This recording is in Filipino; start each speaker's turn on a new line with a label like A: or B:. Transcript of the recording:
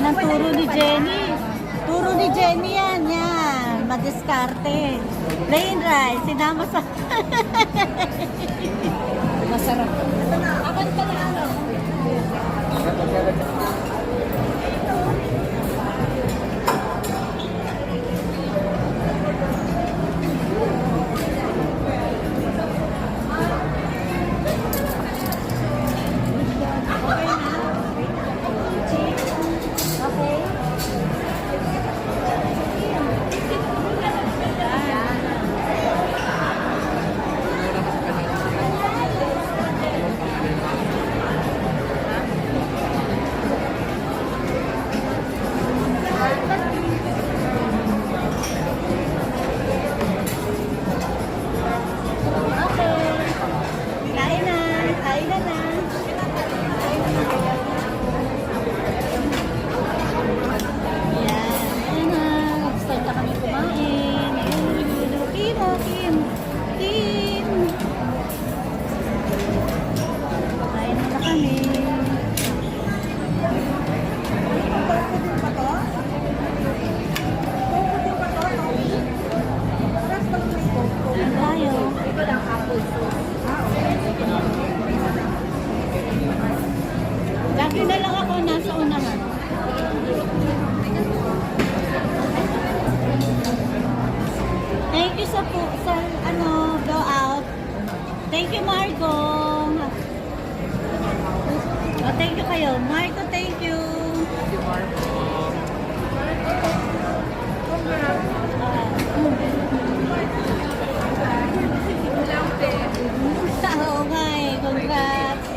A: Yan ang turo ni Jenny. Turo ni Jenny yan. Yan. Madiskarte. Plain rice. Sinama sa... Masarap. Akan pa na ano? Lagi na lang ako nasa unahan. Thank you sa ano, go out. Thank you, Marco. Oh, thank you kayo. Marco, thank you.
B: Thank you, Marco.
A: Oo nga eh. Congrats.